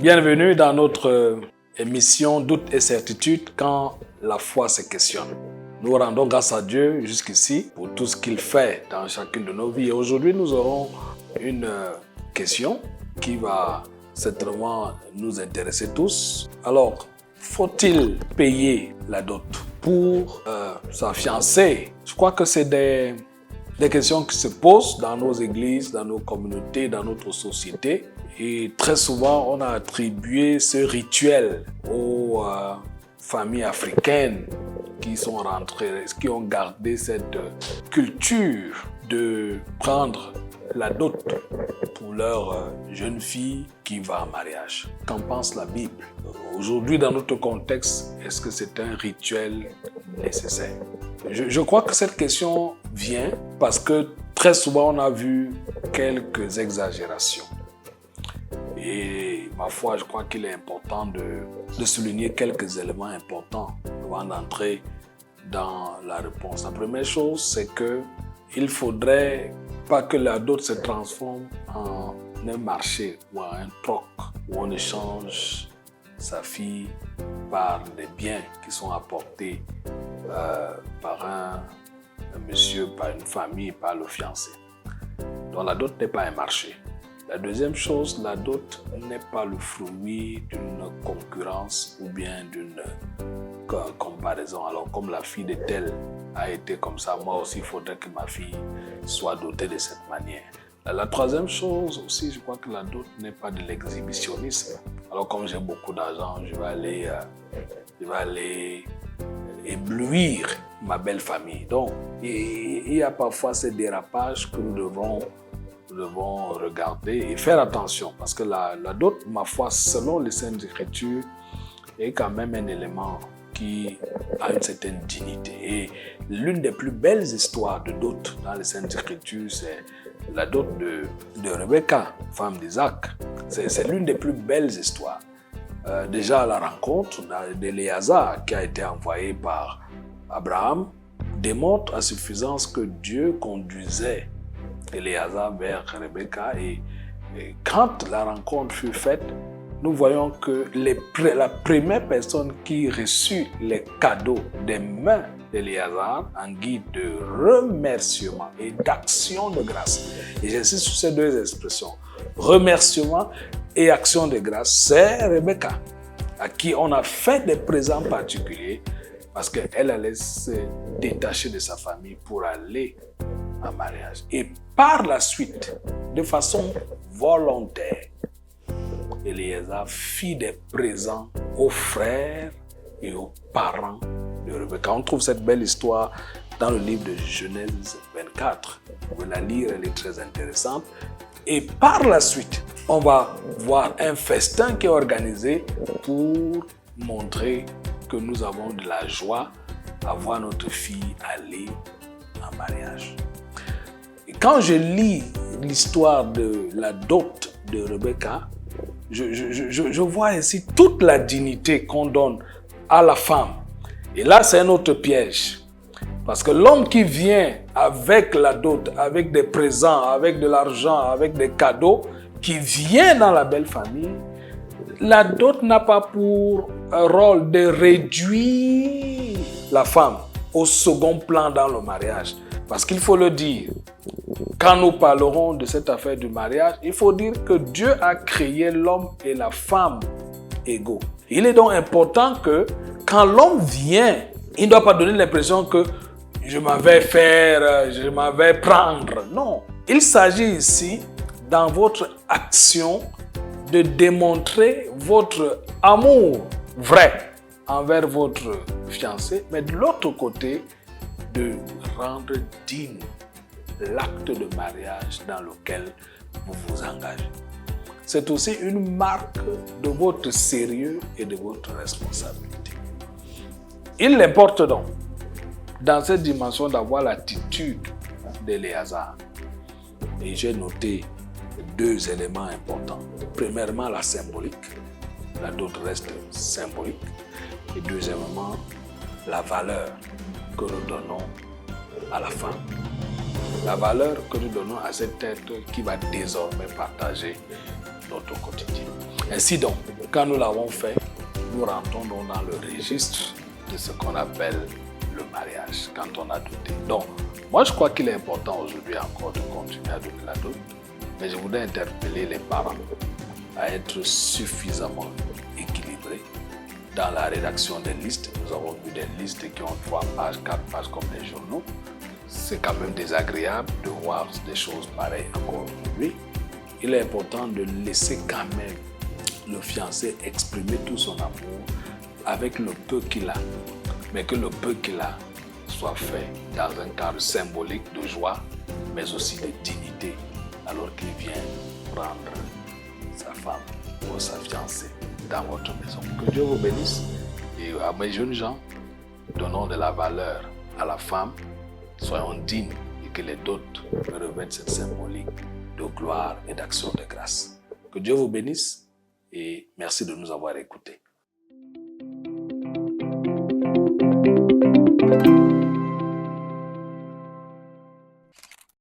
Bienvenue dans notre émission Doute et certitude quand la foi se questionne. Nous rendons grâce à Dieu jusqu'ici pour tout ce qu'il fait dans chacune de nos vies. Et aujourd'hui, nous aurons une question qui va certainement nous intéresser tous. Alors, faut-il payer la dot pour sa fiancée? Je crois que c'est des questions qui se posent dans nos églises, dans nos communautés, dans notre société. Et très souvent, on a attribué ce rituel aux familles africaines qui sont rentrées, qui ont gardé cette culture de prendre la dot pour leur jeune fille qui va en mariage. Qu'en pense la Bible? Aujourd'hui, dans notre contexte, est-ce que c'est un rituel nécessaire? Je crois que cette question vient parce que très souvent, on a vu quelques exagérations. Et ma foi, je crois qu'il est important de souligner quelques éléments importants avant d'entrer dans la réponse. La première chose, c'est qu'il ne faudrait pas que la dot se transforme en un marché ou en un troc où on échange sa fille par des biens qui sont apportés par un monsieur, par une famille, par le fiancé. Donc la dot n'est pas un marché. La deuxième chose, la dot n'est pas le fruit d'une concurrence ou bien d'une comparaison. Alors, comme la fille de tel a été comme ça, moi aussi, il faudrait que ma fille soit dotée de cette manière. La troisième chose aussi, je crois que la dot n'est pas de l'exhibitionnisme. Alors, comme j'ai beaucoup d'argent, je vais aller éblouir ma belle famille. Donc, il y a parfois ces dérapages que nous devons regarder et faire attention parce que la dot, ma foi, selon les Saintes Écritures, est quand même un élément qui a une certaine dignité. Et l'une des plus belles histoires de dot dans les Saintes Écritures, c'est la dot de Rebecca, femme d'Isaac. C'est l'une des plus belles histoires. Déjà, la rencontre d'Éléazar qui a été envoyé par Abraham démontre à suffisance que Dieu conduisait Éléazar vers Rebecca et quand la rencontre fut faite, nous voyons que la première personne qui reçut les cadeaux des mains d'Éléazar en guide de remerciement et d'action de grâce. Et j'insiste sur ces deux expressions, remerciement et action de grâce, c'est Rebecca, à qui on a fait des présents particuliers parce qu'elle allait se détacher de sa famille pour aller en mariage. Et par la suite, de façon volontaire, Éléazar fit des présents aux frères et aux parents de Rebecca. On trouve cette belle histoire dans le livre de Genèse 24. Vous pouvez la lire, elle est très intéressante. Et par la suite, on va voir un festin qui est organisé pour montrer que nous avons de la joie à voir notre fille aller en mariage. Et quand je lis l'histoire de la dot de Rebecca, je vois ici toute la dignité qu'on donne à la femme. Et là, c'est un autre piège. Parce que l'homme qui vient avec la dot, avec des présents, avec de l'argent, avec des cadeaux, qui vient dans la belle famille, la dot n'a pas pour rôle de réduire la femme au second plan dans le mariage. Parce qu'il faut le dire, quand nous parlerons de cette affaire du mariage, il faut dire que Dieu a créé l'homme et la femme égaux. Il est donc important que quand l'homme vient, il ne doit pas donner l'impression que je m'en vais prendre. Non, il s'agit ici, dans votre action, de démontrer votre amour vrai envers votre fiancé, mais de l'autre côté, de rendre digne l'acte de mariage dans lequel vous vous engagez. C'est aussi une marque de votre sérieux et de votre responsabilité. Il importe donc, dans cette dimension, d'avoir l'attitude d'Éléazar. Et j'ai noté deux éléments importants. Premièrement, la symbolique. La dot reste symbolique. Et deuxièmement, la valeur que nous donnons à la femme. La valeur que nous donnons à cet être qui va désormais partager notre quotidien. Ainsi donc, quand nous l'avons fait, nous rentrons donc dans le registre de ce qu'on appelle le mariage, quand on a douté. Donc, moi je crois qu'il est important aujourd'hui encore de continuer à donner la dot, mais je voudrais interpeller les parents à être suffisamment équilibrés dans la rédaction des listes. Nous avons vu des listes qui ont 3 pages, 4 pages comme les journaux. C'est quand même désagréable de voir des choses pareilles encore aujourd'hui. Il est important de laisser quand même le fiancé exprimer tout son amour avec le peu qu'il a, mais que le peu qu'il a soit fait dans un cadre symbolique de joie, mais aussi de dignité, alors qu'il vient prendre sa femme ou sa fiancée dans votre maison. Que Dieu vous bénisse. Et à mes jeunes gens, donnons de la valeur à la femme, soyons dignes et que les dots revêtent cette symbolique de gloire et d'action de grâce. Que Dieu vous bénisse et merci de nous avoir écoutés.